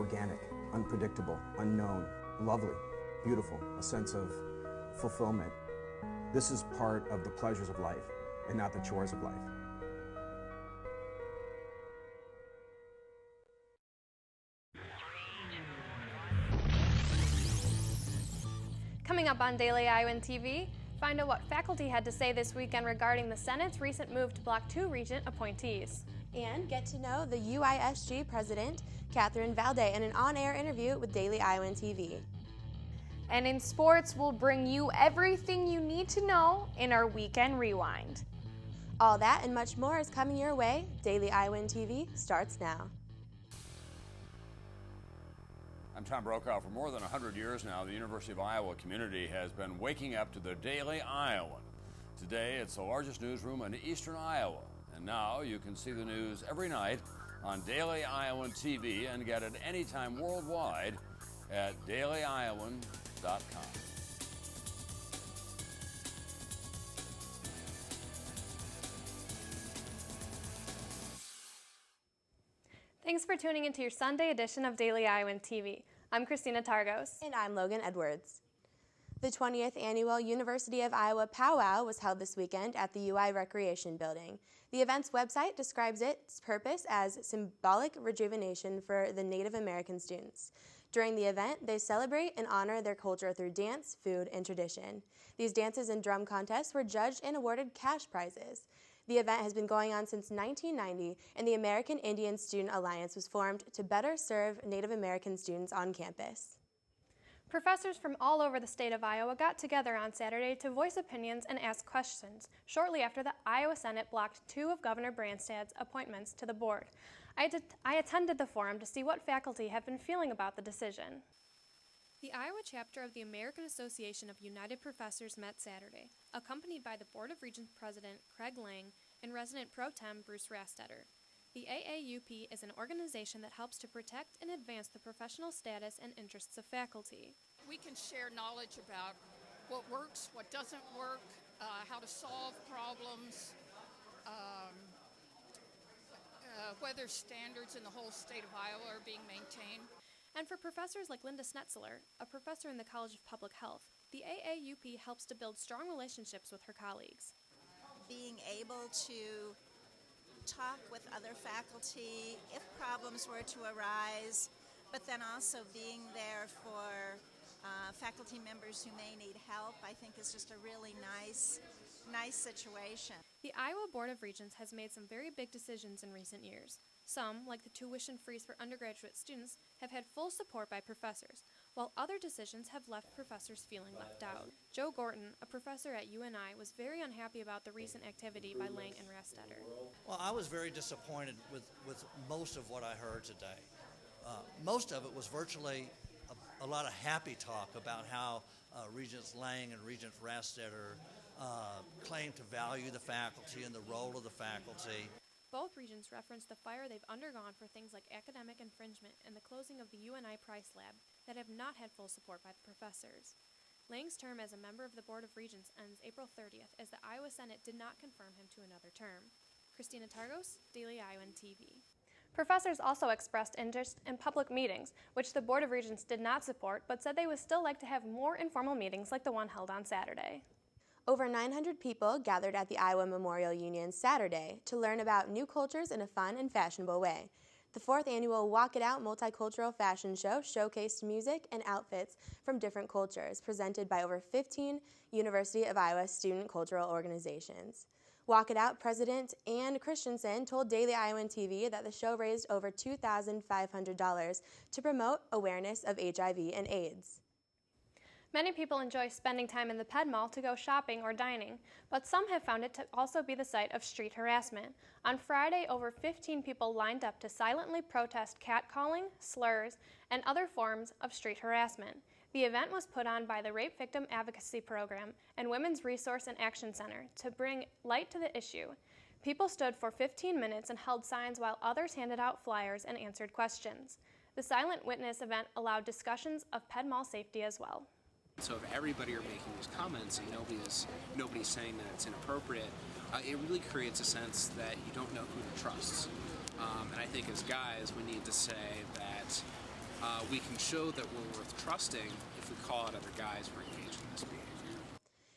organic, unpredictable, unknown, lovely, beautiful, a sense of fulfillment. This is part of the pleasures of life and not the chores of life. Coming up on Daily Iowan TV, find out what faculty had to say this weekend regarding the Senate's recent move to Block 2 Regent appointees. And get to know the UISG President, Catherine Valde, in an on-air interview with Daily Iowan TV. And in sports, we'll bring you everything you need to know in our Weekend Rewind. All that and much more is coming your way. Daily Iowan TV starts now. I'm Tom Brokaw. For more than 100 years now, the University of Iowa community has been waking up to the Daily Iowan. Today, it's the largest newsroom in eastern Iowa. And now you can see the news every night on Daily Iowan TV and get it anytime worldwide at dailyiowan.com. Thanks for tuning into your Sunday edition of Daily Iowan TV. I'm Christina Targos. And I'm Logan Edwards. The 20th annual University of Iowa Powwow was held this weekend at the UI Recreation Building. The event's website describes its purpose as symbolic rejuvenation for the Native American students. During the event, they celebrate and honor their culture through dance, food, and tradition. These dances and drum contests were judged and awarded cash prizes. The event has been going on since 1990, and the American Indian Student Alliance was formed to better serve Native American students on campus. Professors from all over the state of Iowa got together on Saturday to voice opinions and ask questions shortly after the Iowa Senate blocked 2 of Governor Branstad's appointments to the board. I attended the forum to see what faculty have been feeling about the decision. The Iowa chapter of the American Association of United Professors met Saturday, accompanied by the Board of Regents President Craig Lang and Resident Pro Tem Bruce Rastetter. The AAUP is an organization that helps to protect and advance the professional status and interests of faculty. We can share knowledge about what works, what doesn't work, how to solve problems, whether standards in the whole state of Iowa are being maintained. And for professors like Linda Snetzler, a professor in the College of Public Health, the AAUP helps to build strong relationships with her colleagues. Being able to talk with other faculty if problems were to arise, but then also being there for faculty members who may need help, I think is just a really nice situation. The Iowa Board of Regents has made some very big decisions in recent years. Some, like the tuition freeze for undergraduate students, have had full support by professors, while other decisions have left professors feeling left out. Joe Gorton, a professor at UNI, was very unhappy about the recent activity by Lang and Rastetter. Well, I was very disappointed with most of what I heard today. Most of it was virtually a lot of happy talk about how Regents Lang and Regent Rastetter claim to value the faculty and the role of the faculty. Both regents referenced the fire they've undergone for things like academic infringement and the closing of the UNI Price Lab that have not had full support by the professors. Lang's term as a member of the Board of Regents ends April 30th as the Iowa Senate did not confirm him to another term. Christina Targos, Daily Iowan TV. Professors also expressed interest in public meetings, which the Board of Regents did not support, but said they would still like to have more informal meetings like the one held on Saturday. Over 900 people gathered at the Iowa Memorial Union Saturday to learn about new cultures in a fun and fashionable way. The 4th annual Walk It Out multicultural fashion show showcased music and outfits from different cultures, presented by over 15 University of Iowa student cultural organizations. Walk It Out President Ann Christensen told Daily Iowan TV that the show raised over $2,500 to promote awareness of HIV and AIDS. Many people enjoy spending time in the Ped Mall to go shopping or dining, but some have found it to also be the site of street harassment. On Friday, over 15 people lined up to silently protest catcalling, slurs, and other forms of street harassment. The event was put on by the Rape Victim Advocacy Program and Women's Resource and Action Center to bring light to the issue. People stood for 15 minutes and held signs while others handed out flyers and answered questions. The Silent Witness event allowed discussions of Ped Mall safety as well. So if everybody are making these comments and nobody's saying that it's inappropriate, it really creates a sense that you don't know who to trust. And I think as guys, we need to say that we can show that we're worth trusting if we call out other guys who are engaged in this behavior.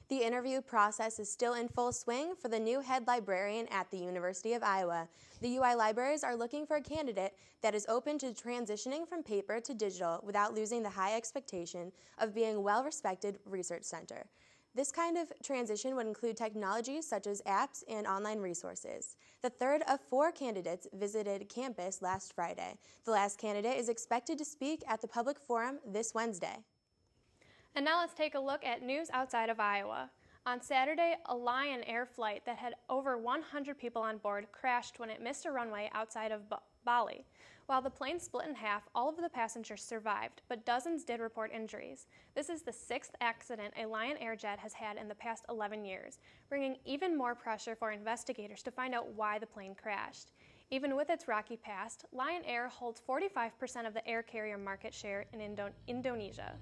The interview process is still in full swing for the new head librarian at the University of Iowa. The UI libraries are looking for a candidate that is open to transitioning from paper to digital without losing the high expectation of being a well-respected research center. This kind of transition would include technologies such as apps and online resources. The third of 4 candidates visited campus last Friday. The last candidate is expected to speak at the public forum this Wednesday. And now let's take a look at news outside of Iowa. On Saturday, a Lion Air flight that had over 100 people on board crashed when it missed a runway outside of Bali. While the plane split in half, all of the passengers survived, but dozens did report injuries. This is the 6th accident a Lion Air jet has had in the past 11 years, bringing even more pressure for investigators to find out why the plane crashed. Even with its rocky past, Lion Air holds 45% of the air carrier market share in Indonesia.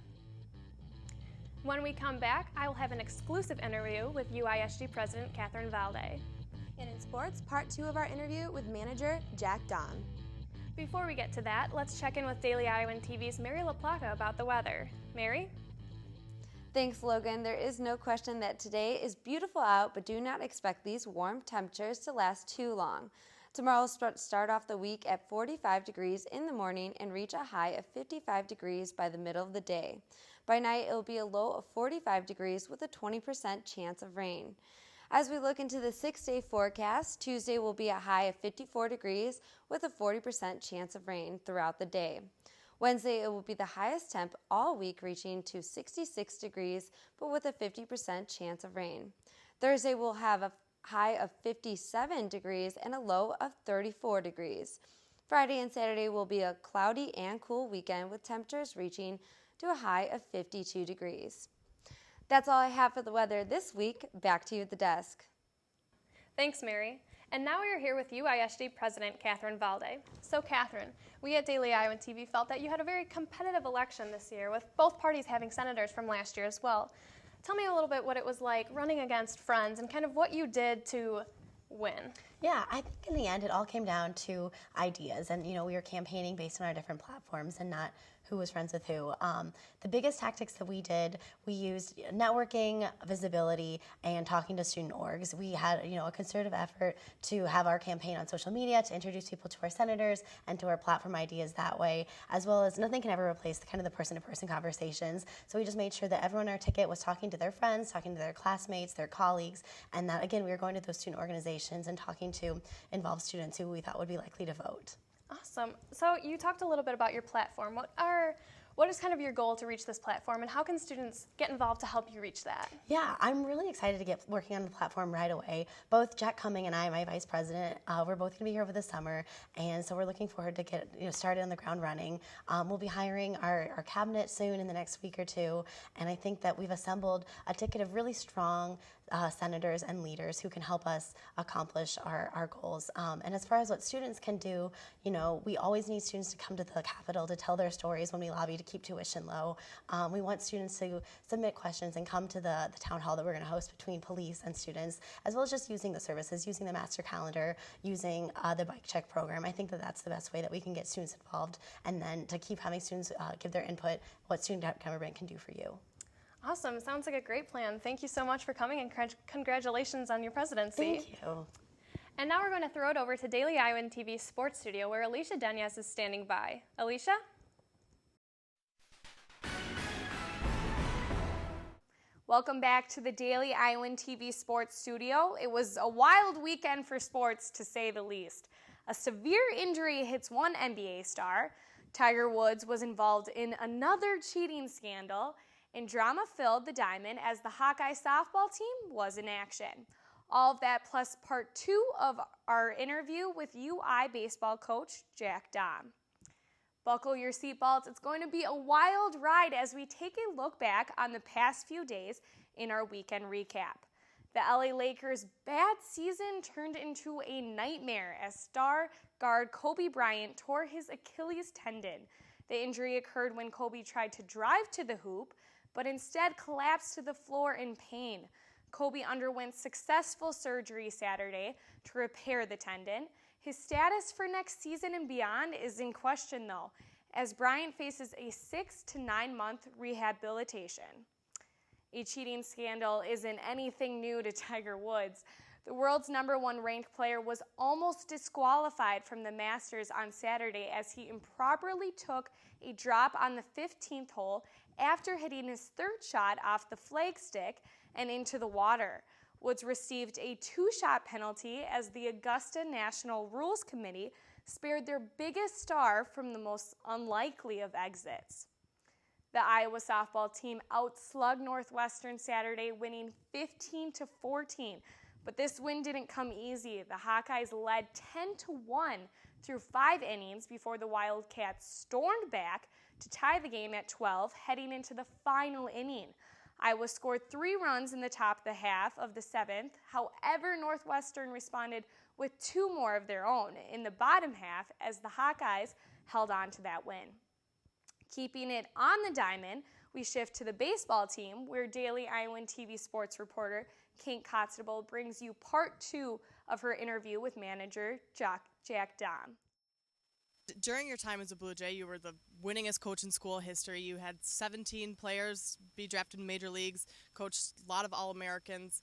When we come back, I will have an exclusive interview with UIHD President Catherine Valde. And in sports, part 2 of our interview with manager Jack Don. Before we get to that, let's check in with Daily Iowan TV's Mary LaPlaca about the weather. Mary? Thanks, Logan. There is no question that today is beautiful out, but do not expect these warm temperatures to last too long. Tomorrow will start off the week at 45 degrees in the morning and reach a high of 55 degrees by the middle of the day. By night, it will be a low of 45 degrees with a 20% chance of rain. As we look into the 6-day forecast, Tuesday will be a high of 54 degrees with a 40% chance of rain throughout the day. Wednesday, it will be the highest temp all week, reaching to 66 degrees, but with a 50% chance of rain. Thursday, we'll have a high of 57 degrees and a low of 34 degrees. Friday and Saturday will be a cloudy and cool weekend with temperatures reaching to a high of 52 degrees. That's all I have for the weather this week. Back to you at the desk. Thanks, Mary. And now we are here with UIHD President Catherine Valde. So, Catherine, we at Daily Iowan TV felt that you had a very competitive election this year, with both parties having senators from last year as well. Tell me a little bit what it was like running against friends and kind of what you did to win. Yeah, I think in the end it all came down to ideas, and we were campaigning based on our different platforms and not who was friends with who. The biggest tactics that we did, we used networking, visibility, and talking to student orgs. We had a concerted effort to have our campaign on social media to introduce people to our senators and to our platform ideas that way, as well as nothing can ever replace the person-to-person conversations. So we just made sure that everyone on our ticket was talking to their friends, talking to their classmates, their colleagues, and that again we were going to those student organizations and talking to involved students who we thought would be likely to vote. Awesome. So you talked a little bit about your platform. What is kind of your goal to reach this platform, and how can students get involved to help you reach that? Yeah, I'm really excited to get working on the platform right away. Both Jack Cumming and I, my vice president, we're both going to be here over the summer, and so we're looking forward to get started on the ground running. We'll be hiring our cabinet soon in the next week or two, and I think that we've assembled a ticket of really strong senators and leaders who can help us accomplish our goals. And as far as what students can do, we always need students to come to the Capitol to tell their stories when we lobby to keep tuition low. We want students to submit questions and come to the town hall that we're going to host between police and students, as well as just using the services, using the master calendar, using the bike check program. I think that that's the best way that we can get students involved, and then to keep having students give their input, what student government can do for you. Awesome. Sounds like a great plan. Thank you so much for coming, and congratulations on your presidency. Thank you. And now we're going to throw it over to Daily Iowan TV Sports Studio, where Alicia Denyes is standing by. Alicia? Welcome back to the Daily Iowan TV Sports Studio. It was a wild weekend for sports, to say the least. A severe injury hits one NBA star. Tiger Woods was involved in another cheating scandal, and drama filled the diamond as the Hawkeye softball team was in action. All of that plus part 2 of our interview with UI baseball coach Jack Don. Buckle your seatbelts. It's going to be a wild ride as we take a look back on the past few days in our weekend recap. The LA Lakers' bad season turned into a nightmare as star guard Kobe Bryant tore his Achilles tendon. The injury occurred when Kobe tried to drive to the hoop, but instead collapsed to the floor in pain. Kobe underwent successful surgery Saturday to repair the tendon. His status for next season and beyond is in question though, as Bryant faces a 6 to 9 month rehabilitation. A cheating scandal isn't anything new to Tiger Woods. The world's #1 ranked player was almost disqualified from the Masters on Saturday as he improperly took a drop on the 15th hole after hitting his third shot off the flagstick and into the water. Woods received a 2-shot penalty as the Augusta National Rules Committee spared their biggest star from the most unlikely of exits. The Iowa softball team outslugged Northwestern Saturday, winning 15-14. But this win didn't come easy. The Hawkeyes led 10-1 through 5 innings before the Wildcats stormed back to tie the game at 12, heading into the final inning. Iowa scored 3 runs in the top of the half of the 7th. However, Northwestern responded with 2 more of their own in the bottom half as the Hawkeyes held on to that win. Keeping it on the diamond, we shift to the baseball team, where Daily Iowan TV sports reporter Kate Constable brings you part 2 of her interview with manager Jack Dahm. During your time as a Blue Jay, you were the winningest coach in school history. You had 17 players be drafted in major leagues, coached a lot of All-Americans.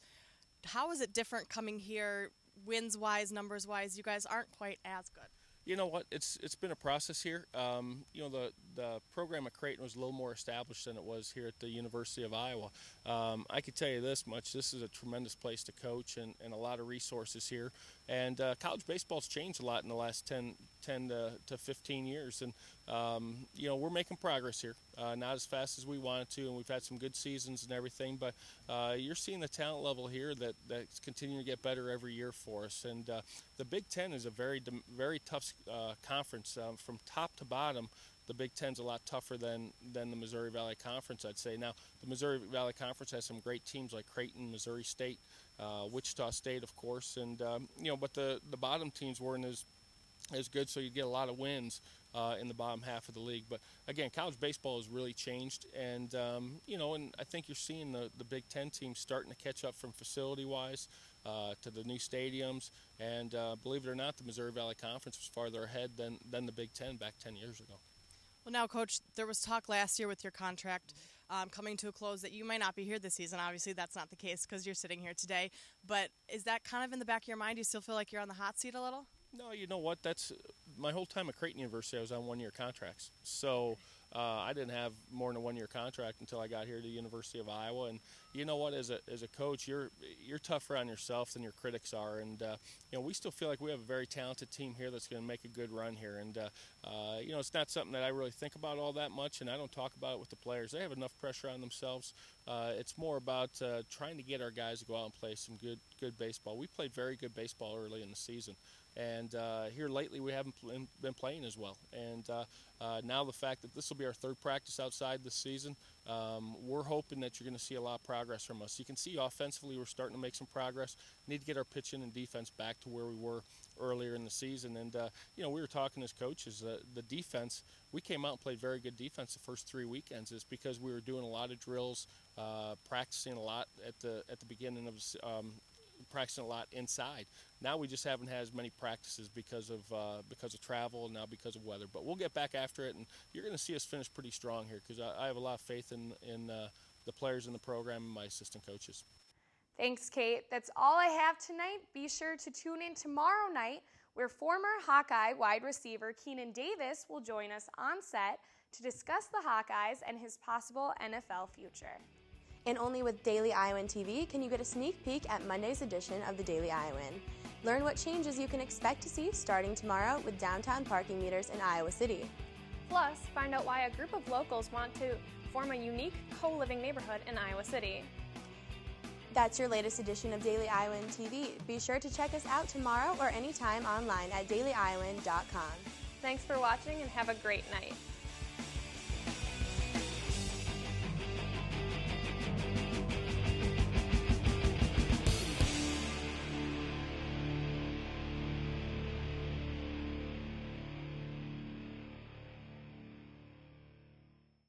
How is it different coming here, wins-wise, numbers-wise? You guys aren't quite as good. You know what? It's been a process here. The program at Creighton was a little more established than it was here at the University of Iowa. I could tell you this much: this is a tremendous place to coach, and a lot of resources here. And college baseball's changed a lot in the last 10 to 15 years, and we're making progress here. Not as fast as we wanted to, and we've had some good seasons and everything. But you're seeing the talent level here that's continuing to get better every year for us. And the Big Ten is a very tough conference from top to bottom. The Big Ten's a lot tougher than the Missouri Valley Conference, I'd say. Now, the Missouri Valley Conference has some great teams like Creighton, Missouri State, Wichita State, of course, and but the bottom teams weren't as good, so you get a lot of wins in the bottom half of the league. But again, college baseball has really changed, and and I think you're seeing the Big Ten teams starting to catch up from facility-wise to the new stadiums, and believe it or not, the Missouri Valley Conference was farther ahead than the Big Ten back 10 years ago. Well, now, Coach, there was talk last year with your contract coming to a close that you might not be here this season. Obviously, that's not the case because you're sitting here today. But is that kind of in the back of your mind? Do you still feel like you're on the hot seat a little? No, you know what? That's my whole time at Creighton University. I was on 1-year contracts, so I didn't have more than a 1-year contract until I got here to the University of Iowa. And you know what? As a coach, you're tougher on yourself than your critics are. And we still feel like we have a very talented team here that's going to make a good run here. And it's not something that I really think about all that much, and I don't talk about it with the players. They have enough pressure on themselves. It's more about trying to get our guys to go out and play some good baseball. We played very good baseball early in the season. And here lately we haven't been playing as well. And now the fact that this will be our 3rd practice outside this season, we're hoping that you're going to see a lot of progress from us. You can see offensively we're starting to make some progress. Need to get our pitching and defense back to where we were earlier in the season. And, we were talking as coaches, the defense, we came out and played very good defense the first 3 weekends. It's because we were doing a lot of drills, practicing a lot at the beginning of practicing a lot inside. Now we just haven't had as many practices because of travel and now because of weather. But we'll get back after it, and you're going to see us finish pretty strong here because I have a lot of faith in the players in the program and my assistant coaches. Thanks, Kate. That's all I have tonight. Be sure to tune in tomorrow night where former Hawkeye wide receiver Keenan Davis will join us on set to discuss the Hawkeyes and his possible NFL future. And only with Daily Iowan TV can you get a sneak peek at Monday's edition of the Daily Iowan. Learn what changes you can expect to see starting tomorrow with downtown parking meters in Iowa City. Plus, find out why a group of locals want to form a unique co-living neighborhood in Iowa City. That's your latest edition of Daily Iowan TV. Be sure to check us out tomorrow or anytime online at dailyiowan.com. Thanks for watching and have a great night.